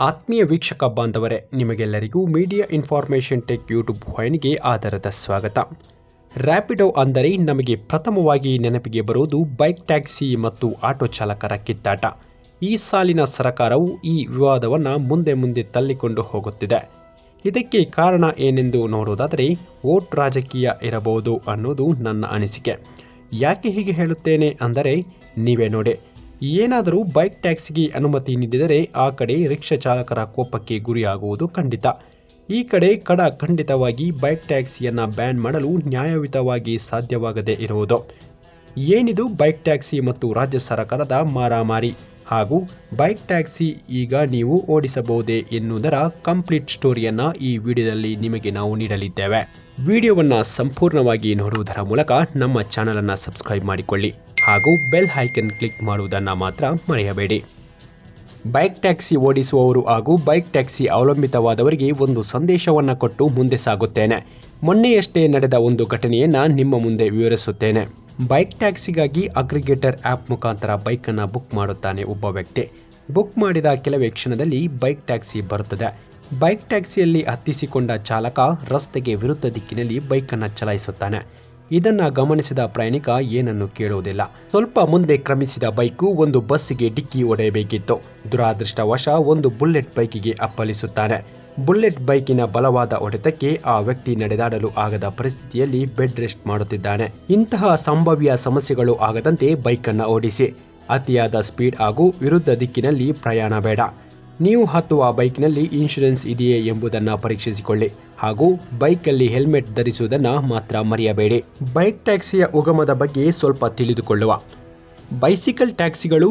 ಆತ್ಮೀಯ ವೀಕ್ಷಕ ಬಾಂಧವರೇ, ನಿಮಗೆಲ್ಲರಿಗೂ ಮೀಡಿಯಾ ಇನ್ಫಾರ್ಮೇಷನ್ ಟೆಕ್ ಯೂಟ್ಯೂಬ್ ವಾಹಿನಿಗೆ ಆಧಾರದ ಸ್ವಾಗತ. ರ್ಯಾಪಿಡೋ ಅಂದರೆ ನಮಗೆ ಪ್ರಥಮವಾಗಿ ನೆನಪಿಗೆ ಬರುವುದು ಬೈಕ್ ಟ್ಯಾಕ್ಸಿ ಮತ್ತು ಆಟೋ ಚಾಲಕರ ಕಿತ್ತಾಟ. ಈ ಸಾಲಿನ ಸರಕಾರವು ಈ ವಿವಾದವನ್ನು ಮುಂದೆ ತಳ್ಳಿಕೊಂಡು ಹೋಗುತ್ತಿದೆ. ಇದಕ್ಕೆ ಕಾರಣ ಏನೆಂದು ನೋಡುವುದಾದರೆ ವೋಟ್ ರಾಜಕೀಯ ಇರಬಹುದು ಅನ್ನೋದು ನನ್ನ ಅನಿಸಿಕೆ. ಯಾಕೆ ಹೀಗೆ ಹೇಳುತ್ತೇನೆ ಅಂದರೆ ನೀವೇ ನೋಡಿ. ಏನಾದರೂ ಬೈಕ್ ಟ್ಯಾಕ್ಸಿಗೆ ಅನುಮತಿ ನೀಡಿದರೆ ಆ ಕಡೆ ರಿಕ್ಷಾ ಚಾಲಕರ ಕೋಪಕ್ಕೆ ಗುರಿಯಾಗುವುದು ಖಂಡಿತ. ಈ ಕಡೆ ಖಂಡಿತವಾಗಿ ಬೈಕ್ ಟ್ಯಾಕ್ಸಿಯನ್ನು ಬ್ಯಾನ್ ಮಾಡಲು ನ್ಯಾಯಯುತವಾಗಿ ಸಾಧ್ಯವಾಗದೇ ಇರುವುದು. ಏನಿದು ಬೈಕ್ ಟ್ಯಾಕ್ಸಿ ಮತ್ತು ರಾಜ್ಯ ಸರ್ಕಾರದ ಮಾರಾಮಾರಿ ಹಾಗೂ ಬೈಕ್ ಟ್ಯಾಕ್ಸಿ ಈಗ ನೀವು ಓಡಿಸಬಹುದೇ ಎನ್ನುವುದರ ಕಂಪ್ಲೀಟ್ ಸ್ಟೋರಿಯನ್ನು ಈ ವಿಡಿಯೋದಲ್ಲಿ ನಿಮಗೆ ನಾವು ನೀಡಲಿದ್ದೇವೆ. ವಿಡಿಯೋವನ್ನು ಸಂಪೂರ್ಣವಾಗಿ ನೋಡುವುದರ ಮೂಲಕ ನಮ್ಮ ಚಾನಲನ್ನು ಸಬ್ಸ್ಕ್ರೈಬ್ ಮಾಡಿಕೊಳ್ಳಿ ಹಾಗೂ ಬೆಲ್ ಐಕನ್ ಕ್ಲಿಕ್ ಮಾಡುವುದನ್ನು ಮಾತ್ರ ಮರೆಯಬೇಡಿ. ಬೈಕ್ ಟ್ಯಾಕ್ಸಿ ಓಡಿಸುವವರು ಹಾಗೂ ಬೈಕ್ ಟ್ಯಾಕ್ಸಿ ಅವಲಂಬಿತವಾದವರಿಗೆ ಒಂದು ಸಂದೇಶವನ್ನು ಕೊಟ್ಟು ಮುಂದೆ ಸಾಗುತ್ತೇನೆ. ಮೊನ್ನೆಯಷ್ಟೇ ನಡೆದ ಒಂದು ಘಟನೆಯನ್ನು ನಿಮ್ಮ ಮುಂದೆ ವಿವರಿಸುತ್ತೇನೆ. ಬೈಕ್ ಟ್ಯಾಕ್ಸಿಗಾಗಿ ಅಗ್ರಿಗೇಟರ್ ಆ್ಯಪ್ ಮುಖಾಂತರ ಬೈಕನ್ನು ಬುಕ್ ಮಾಡುತ್ತಾನೆ ಒಬ್ಬ ವ್ಯಕ್ತಿ. ಬುಕ್ ಮಾಡಿದ ಕೆಲವೇ ಕ್ಷಣದಲ್ಲಿ ಬೈಕ್ ಟ್ಯಾಕ್ಸಿ ಬರುತ್ತದೆ. ಬೈಕ್ ಟ್ಯಾಕ್ಸಿಯಲ್ಲಿ ಹತ್ತಿಸಿಕೊಂಡ ಚಾಲಕ ರಸ್ತೆಗೆ ವಿರುದ್ಧ ದಿಕ್ಕಿನಲ್ಲಿ ಬೈಕನ್ನು ಚಲಾಯಿಸುತ್ತಾನೆ. ಇದನ್ನು ಗಮನಿಸಿದ ಪ್ರಯಾಣಿಕ ಏನನ್ನು ಕೇಳುವುದಿಲ್ಲ. ಸ್ವಲ್ಪ ಮುಂದೆ ಕ್ರಮಿಸಿದ ಬೈಕು ಒಂದು ಬಸ್ಸಿಗೆ ಡಿಕ್ಕಿ ಹೊಡೆಯಬೇಕಿತ್ತು. ದುರಾದೃಷ್ಟವಶ ಒಂದು ಬುಲೆಟ್ ಬೈಕಿಗೆ ಅಪ್ಪಳಿಸುತ್ತಾನೆ. ಬುಲೆಟ್ ಬೈಕಿನ ಬಲವಾದ ಹೊಡೆತಕ್ಕೆ ಆ ವ್ಯಕ್ತಿ ನಡೆದಾಡಲು ಆಗದ ಪರಿಸ್ಥಿತಿಯಲ್ಲಿ ಬೆಡ್ ರೆಸ್ಟ್ ಮಾಡುತ್ತಿದ್ದಾನೆ. ಇಂತಹ ಸಂಭಾವ್ಯ ಸಮಸ್ಯೆಗಳು ಆಗದಂತೆ ಬೈಕನ್ನು ಓಡಿಸಿ. ಅತಿಯಾದ ಸ್ಪೀಡ್ ಹಾಗೂ ವಿರುದ್ಧ ದಿಕ್ಕಿನಲ್ಲಿ ಪ್ರಯಾಣ ಬೇಡ. ನೀವು ಹತ್ತುವ ಬೈಕ್ನಲ್ಲಿ ಇನ್ಶೂರೆನ್ಸ್ ಇದೆಯೇ ಎಂಬುದನ್ನು ಪರೀಕ್ಷಿಸಿಕೊಳ್ಳಿ ಹಾಗೂ ಬೈಕಲ್ಲಿ ಹೆಲ್ಮೆಟ್ ಧರಿಸುವುದನ್ನು ಮಾತ್ರ ಮರೆಯಬೇಡಿ. ಬೈಕ್ ಟ್ಯಾಕ್ಸಿಯ ಉಗಮದ ಬಗ್ಗೆ ಸ್ವಲ್ಪ ತಿಳಿದುಕೊಳ್ಳುವ. ಬೈಸಿಕಲ್ ಟ್ಯಾಕ್ಸಿಗಳು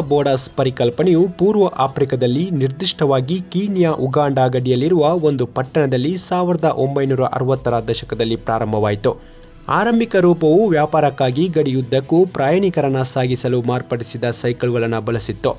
ಬೋಡಾಸ್ ಪರಿಕಲ್ಪನೆಯು ಪೂರ್ವ ಆಫ್ರಿಕಾದಲ್ಲಿ, ನಿರ್ದಿಷ್ಟವಾಗಿ ಕೀನ್ಯಾ ಉಗಾಂಡ ಗಡಿಯಲ್ಲಿರುವ ಒಂದು ಪಟ್ಟಣದಲ್ಲಿ 1960ರ ದಶಕದಲ್ಲಿ ಪ್ರಾರಂಭವಾಯಿತು. ಆರಂಭಿಕ ರೂಪವು ವ್ಯಾಪಾರಕ್ಕಾಗಿ ಗಡಿಯುದ್ದಕ್ಕೂ ಪ್ರಯಾಣಿಕರನ್ನು ಸಾಗಿಸಲು ಮಾರ್ಪಡಿಸಿದ ಸೈಕಲ್ಗಳನ್ನು ಬಳಸಿತ್ತು.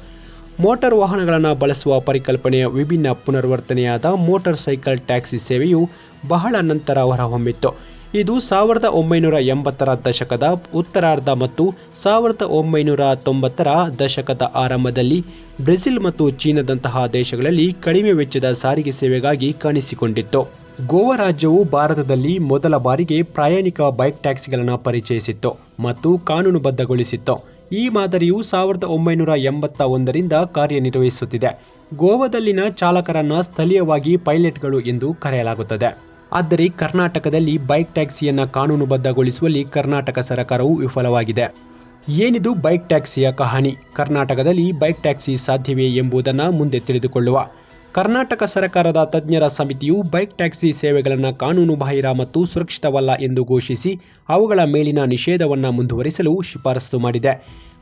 ಮೋಟಾರ್ ವಾಹನಗಳನ್ನು ಬಳಸುವ ಪರಿಕಲ್ಪನೆಯ ವಿಭಿನ್ನ ಪುನರ್ವರ್ತನೆಯಾದ ಮೋಟಾರ್ ಸೈಕಲ್ ಟ್ಯಾಕ್ಸಿ ಸೇವೆಯು ಬಹಳ ನಂತರ ಹೊರಹೊಮ್ಮಿತ್ತು. ಇದು 1980ರ ದಶಕದ ಉತ್ತರಾರ್ಧ ಮತ್ತು 1990ರ ದಶಕದ ಆರಂಭದಲ್ಲಿ ಬ್ರೆಜಿಲ್ ಮತ್ತು ಚೀನಾದಂತಹ ದೇಶಗಳಲ್ಲಿ ಕಡಿಮೆ ವೆಚ್ಚದ ಸಾರಿಗೆ ಸೇವೆಗಾಗಿ ಕಾಣಿಸಿಕೊಂಡಿತ್ತು. ಗೋವಾ ರಾಜ್ಯವು ಭಾರತದಲ್ಲಿ ಮೊದಲ ಬಾರಿಗೆ ಪ್ರಯಾಣಿಕ ಬೈಕ್ ಟ್ಯಾಕ್ಸಿಗಳನ್ನು ಪರಿಚಯಿಸಿತ್ತು ಮತ್ತು ಕಾನೂನುಬದ್ಧಗೊಳಿಸಿತ್ತು. ಈ ಮಾದರಿಯು 1981ರಿಂದ ಕಾರ್ಯನಿರ್ವಹಿಸುತ್ತಿದೆ. ಗೋವಾದಲ್ಲಿನ ಚಾಲಕರನ್ನು ಸ್ಥಳೀಯವಾಗಿ ಪೈಲಟ್ಗಳು ಎಂದು ಕರೆಯಲಾಗುತ್ತದೆ. ಆದರೆ ಕರ್ನಾಟಕದಲ್ಲಿ ಬೈಕ್ ಟ್ಯಾಕ್ಸಿಯನ್ನು ಕಾನೂನುಬದ್ಧಗೊಳಿಸುವಲ್ಲಿ ಕರ್ನಾಟಕ ಸರ್ಕಾರವು ವಿಫಲವಾಗಿದೆ. ಏನಿದು ಬೈಕ್ ಟ್ಯಾಕ್ಸಿಯ ಕಹಾನಿ? ಕರ್ನಾಟಕದಲ್ಲಿ ಬೈಕ್ ಟ್ಯಾಕ್ಸಿ ಸಾಧ್ಯವೇ ಎಂಬುದನ್ನು ಮುಂದೆ ತಿಳಿದುಕೊಳ್ಳುವ. ಕರ್ನಾಟಕ ಸರ್ಕಾರದ ತಜ್ಞರ ಸಮಿತಿಯು ಬೈಕ್ ಟ್ಯಾಕ್ಸಿ ಸೇವೆಗಳನ್ನು ಕಾನೂನುಬಾಹಿರ ಮತ್ತು ಸುರಕ್ಷಿತವಲ್ಲ ಎಂದು ಘೋಷಿಸಿ ಅವುಗಳ ಮೇಲಿನ ನಿಷೇಧವನ್ನು ಮುಂದುವರಿಸಲು ಶಿಫಾರಸು ಮಾಡಿದೆ.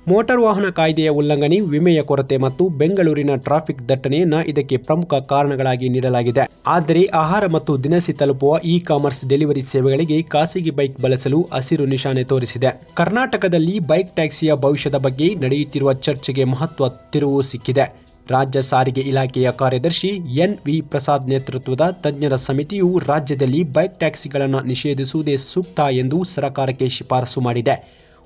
ಮೋಟಾರ್ ವಾಹನ ಕಾಯ್ದೆಯ ಉಲ್ಲಂಘನೆ, ವಿಮೆಯ ಕೊರತೆ ಮತ್ತು ಬೆಂಗಳೂರಿನ ಟ್ರಾಫಿಕ್ ದಟ್ಟಣೆಯನ್ನು ಇದಕ್ಕೆ ಪ್ರಮುಖ ಕಾರಣಗಳಾಗಿ ನೀಡಲಾಗಿದೆ. ಆದರೆ ಆಹಾರ ಮತ್ತು ದಿನಸಿ ತಲುಪುವ ಇ-ಕಾಮರ್ಸ್ ಡೆಲಿವರಿ ಸೇವೆಗಳಿಗೆ ಖಾಸಗಿ ಬೈಕ್ ಬಳಸಲು ಹಸಿರು ನಿಶಾನೆ ತೋರಿಸಿದೆ. ಕರ್ನಾಟಕದಲ್ಲಿ ಬೈಕ್ ಟ್ಯಾಕ್ಸಿಯ ಭವಿಷ್ಯದ ಬಗ್ಗೆ ನಡೆಯುತ್ತಿರುವ ಚರ್ಚೆಗೆ ಮಹತ್ವ ತಿರುವು ಸಿಕ್ಕಿದೆ. ರಾಜ್ಯ ಸಾರಿಗೆ ಇಲಾಖೆಯ ಕಾರ್ಯದರ್ಶಿ ಎನ್.ವಿ. ಪ್ರಸಾದ್ ನೇತೃತ್ವದ ತಜ್ಞರ ಸಮಿತಿಯು ರಾಜ್ಯದಲ್ಲಿ ಬೈಕ್ ಟ್ಯಾಕ್ಸಿಗಳನ್ನು ನಿಷೇಧಿಸುವುದೇ ಸೂಕ್ತ ಎಂದು ಸರ್ಕಾರಕ್ಕೆ ಶಿಫಾರಸು ಮಾಡಿದೆ.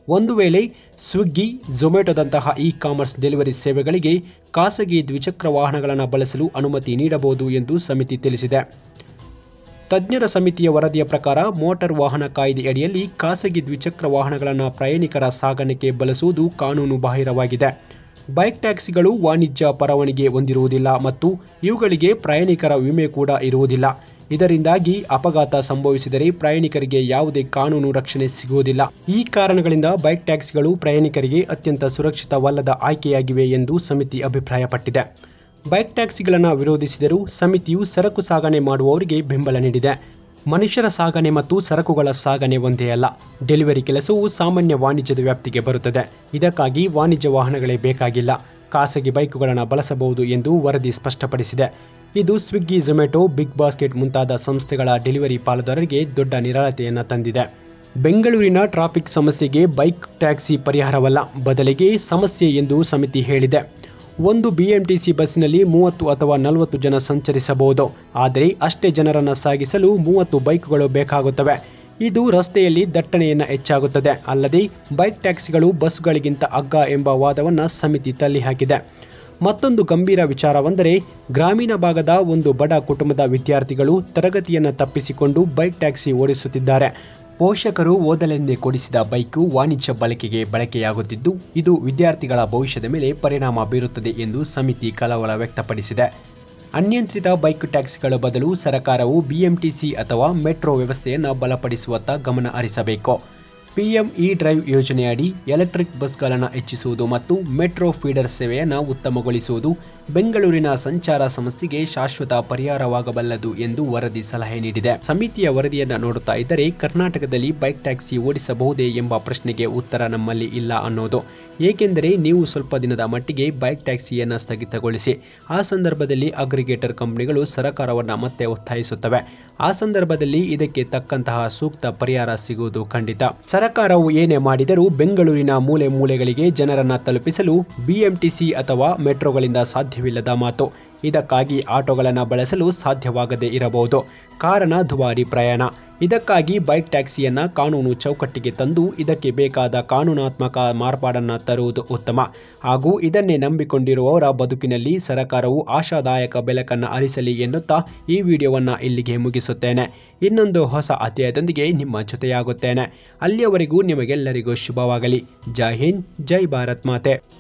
ಒಂದು ವೇಳೆ ಸ್ವಿಗ್ಗಿ, ಝೊಮ್ಯಾಟೊದಂತಹ ಇ-ಕಾಮರ್ಸ್ ಡೆಲಿವರಿ ಸೇವೆಗಳಿಗೆ ಖಾಸಗಿ ದ್ವಿಚಕ್ರ ವಾಹನಗಳನ್ನು ಬಳಸಲು ಅನುಮತಿ ನೀಡಬಹುದು ಎಂದು ಸಮಿತಿ ತಿಳಿಸಿದೆ. ತಜ್ಞರ ಸಮಿತಿಯ ವರದಿಯ ಪ್ರಕಾರ ಮೋಟಾರ್ ವಾಹನ ಕಾಯ್ದೆಯಡಿಯಲ್ಲಿ ಖಾಸಗಿ ದ್ವಿಚಕ್ರ ವಾಹನಗಳನ್ನು ಪ್ರಯಾಣಿಕರ ಸಾಗಣೆಗೆ ಬಳಸುವುದು ಕಾನೂನು ಬಾಹಿರವಾಗಿದೆ. ಬೈಕ್ ಟ್ಯಾಕ್ಸಿಗಳು ವಾಣಿಜ್ಯ ಪರವಾನಗಿ ಹೊಂದಿರುವುದಿಲ್ಲ ಮತ್ತು ಇವುಗಳಿಗೆ ಪ್ರಯಾಣಿಕರ ವಿಮೆ ಕೂಡ ಇರುವುದಿಲ್ಲ. ಇದರಿಂದಾಗಿ ಅಪಘಾತ ಸಂಭವಿಸಿದರೆ ಪ್ರಯಾಣಿಕರಿಗೆ ಯಾವುದೇ ಕಾನೂನು ರಕ್ಷಣೆ ಸಿಗುವುದಿಲ್ಲ. ಈ ಕಾರಣಗಳಿಂದ ಬೈಕ್ ಟ್ಯಾಕ್ಸಿಗಳು ಪ್ರಯಾಣಿಕರಿಗೆ ಅತ್ಯಂತ ಸುರಕ್ಷಿತವಲ್ಲದ ಆಯ್ಕೆಯಾಗಿವೆ ಎಂದು ಸಮಿತಿ ಅಭಿಪ್ರಾಯಪಟ್ಟಿದೆ. ಬೈಕ್ ಟ್ಯಾಕ್ಸಿಗಳನ್ನು ವಿರೋಧಿಸಿದರೂ ಸಮಿತಿಯು ಸರಕು ಸಾಗಣೆ ಮಾಡುವವರಿಗೆ ಬೆಂಬಲ ನೀಡಿದೆ. ಮನುಷ್ಯರ ಸಾಗಣೆ ಮತ್ತು ಸರಕುಗಳ ಸಾಗಣೆ ಒಂದೇ ಅಲ್ಲ. ಡೆಲಿವರಿ ಕೆಲಸವು ಸಾಮಾನ್ಯ ವಾಣಿಜ್ಯದ ವ್ಯಾಪ್ತಿಗೆ ಬರುತ್ತದೆ. ಇದಕ್ಕಾಗಿ ವಾಣಿಜ್ಯ ವಾಹನಗಳೇ ಬೇಕಾಗಿಲ್ಲ. ಖಾಸಗಿ ಬೈಕುಗಳನ್ನು ಬಳಸಬಹುದು ಎಂದು ವರದಿ ಸ್ಪಷ್ಟಪಡಿಸಿದೆ. ಇದು ಸ್ವಿಗ್ಗಿ, ಝೊಮ್ಯಾಟೊ, ಬಿಗ್ ಬಾಸ್ಕೆಟ್ ಮುಂತಾದ ಸಂಸ್ಥೆಗಳ ಡೆಲಿವರಿ ಪಾಲುದಾರರಿಗೆ ದೊಡ್ಡ ನಿರಾಳತೆಯನ್ನು ತಂದಿದೆ. ಬೆಂಗಳೂರಿನ ಟ್ರಾಫಿಕ್ ಸಮಸ್ಯೆಗೆ ಬೈಕ್ ಟ್ಯಾಕ್ಸಿ ಪರಿಹಾರವಲ್ಲ, ಬದಲಿಗೆ ಸಮಸ್ಯೆ ಎಂದು ಸಮಿತಿ ಹೇಳಿದೆ. ಒಂದು BMTC ಬಸ್ಸಿನಲ್ಲಿ 30 ಅಥವಾ 40 ಜನ ಸಂಚರಿಸಬಹುದು. ಆದರೆ ಅಷ್ಟೇ ಜನರನ್ನು ಸಾಗಿಸಲು 30 ಬೈಕ್ಗಳು ಬೇಕಾಗುತ್ತವೆ. ಇದು ರಸ್ತೆಯಲ್ಲಿ ದಟ್ಟಣೆಯನ್ನು ಹೆಚ್ಚಾಗುತ್ತದೆ. ಅಲ್ಲದೆ ಬೈಕ್ ಟ್ಯಾಕ್ಸಿಗಳು ಬಸ್ಗಳಿಗಿಂತ ಅಗ್ಗ ಎಂಬ ವಾದವನ್ನು ಸಮಿತಿ ತಳ್ಳಿಹಾಕಿದೆ. ಮತ್ತೊಂದು ಗಂಭೀರ ವಿಚಾರವೆಂದರೆ ಗ್ರಾಮೀಣ ಭಾಗದ ಒಂದು ಬಡ ಕುಟುಂಬದ ವಿದ್ಯಾರ್ಥಿಗಳು ತರಗತಿಯನ್ನು ತಪ್ಪಿಸಿಕೊಂಡು ಬೈಕ್ ಟ್ಯಾಕ್ಸಿ ಓಡಿಸುತ್ತಿದ್ದಾರೆ. ಪೋಷಕರು ಓದಲೆಂದೇ ಕೊಡಿಸಿದ ಬೈಕು ವಾಣಿಜ್ಯ ಬಳಕೆಯಾಗುತ್ತಿದ್ದು ಇದು ವಿದ್ಯಾರ್ಥಿಗಳ ಭವಿಷ್ಯದ ಮೇಲೆ ಪರಿಣಾಮ ಬೀರುತ್ತದೆ ಎಂದು ಸಮಿತಿ ಕಳವಳ ವ್ಯಕ್ತಪಡಿಸಿದೆ. ಅನಿಯಂತ್ರಿತ ಬೈಕ್ ಟ್ಯಾಕ್ಸಿಗಳ ಬದಲು ಸರ್ಕಾರವು ಬಿಎಂಟಿಸಿ ಅಥವಾ ಮೆಟ್ರೋ ವ್ಯವಸ್ಥೆಯನ್ನು ಬಲಪಡಿಸುವತ್ತ ಗಮನ ಹರಿಸಬೇಕು. ಪಿಎಂ ಇ ಡ್ರೈವ್ ಯೋಜನೆಯಡಿ ಎಲೆಕ್ಟ್ರಿಕ್ ಬಸ್ಗಳನ್ನು ಹೆಚ್ಚಿಸುವುದು ಮತ್ತು ಮೆಟ್ರೋ ಫೀಡರ್ ಸೇವೆಯನ್ನು ಉತ್ತಮಗೊಳಿಸುವುದು ಬೆಂಗಳೂರಿನ ಸಂಚಾರ ಸಮಸ್ಯೆಗೆ ಶಾಶ್ವತ ಪರಿಹಾರವಾಗಬಲ್ಲದು ಎಂದು ವರದಿ ಸಲಹೆ ನೀಡಿದೆ. ಸಮಿತಿಯ ವರದಿಯನ್ನು ನೋಡುತ್ತಾ ಇದ್ದರೆ ಕರ್ನಾಟಕದಲ್ಲಿ ಬೈಕ್ ಟ್ಯಾಕ್ಸಿ ಓಡಿಸಬಹುದೇ ಎಂಬ ಪ್ರಶ್ನೆಗೆ ಉತ್ತರ ನಮ್ಮಲ್ಲಿ ಇಲ್ಲ ಅನ್ನೋದು. ಏಕೆಂದರೆ ನೀವು ಸ್ವಲ್ಪ ದಿನದ ಮಟ್ಟಿಗೆ ಬೈಕ್ ಟ್ಯಾಕ್ಸಿಯನ್ನು ಸ್ಥಗಿತಗೊಳಿಸಿ, ಆ ಸಂದರ್ಭದಲ್ಲಿ ಅಗ್ರಿಗೇಟರ್ ಕಂಪನಿಗಳು ಸರ್ಕಾರವನ್ನು ಮತ್ತೆ ಒತ್ತಾಯಿಸುತ್ತವೆ. ಆ ಸಂದರ್ಭದಲ್ಲಿ ಇದಕ್ಕೆ ತಕ್ಕಂತಹ ಸೂಕ್ತ ಪರಿಹಾರ ಸಿಗುವುದು ಖಂಡಿತ. ಸರ್ಕಾರವು ಏನೇ ಮಾಡಿದರೂ ಬೆಂಗಳೂರಿನ ಮೂಲೆ ಮೂಲೆಗಳಿಗೆ ಜನರನ್ನು ತಲುಪಿಸಲು ಬಿಎಂಟಿಸಿ ಅಥವಾ ಮೆಟ್ರೋಗಳಿಂದ ಸಾಧ್ಯವಿಲ್ಲದ ಮಾತು. ಇದಕ್ಕಾಗಿ ಆಟೋಗಳನ್ನು ಬಳಸಲು ಸಾಧ್ಯವಾಗದೇ ಇರಬಹುದು. ಕಾರಣ ದುಬಾರಿ ಪ್ರಯಾಣ. ಇದಕ್ಕಾಗಿ ಬೈಕ್ ಟ್ಯಾಕ್ಸಿಯನ್ನು ಕಾನೂನು ಚೌಕಟ್ಟಿಗೆ ತಂದು ಇದಕ್ಕೆ ಬೇಕಾದ ಕಾನೂನಾತ್ಮಕ ಮಾರ್ಪಾಡನ್ನು ತರುವುದು ಉತ್ತಮ. ಹಾಗೂ ಇದನ್ನೇ ನಂಬಿಕೊಂಡಿರುವವರ ಬದುಕಿನಲ್ಲಿ ಸರ್ಕಾರವು ಆಶಾದಾಯಕ ಬೆಳಕನ್ನು ಹರಿಸಲಿ ಎನ್ನುತ್ತಾ ಈ ವಿಡಿಯೋವನ್ನು ಇಲ್ಲಿಗೆ ಮುಗಿಸುತ್ತೇನೆ. ಇನ್ನೊಂದು ಹೊಸ ಅಧ್ಯಾಯದೊಂದಿಗೆ ನಿಮ್ಮ ಜೊತೆಯಾಗುತ್ತೇನೆ. ಅಲ್ಲಿಯವರೆಗೂ ನಿಮಗೆಲ್ಲರಿಗೂ ಶುಭವಾಗಲಿ. ಜೈ ಹಿಂದ್, ಜೈ ಭಾರತ್ ಮಾತೆ.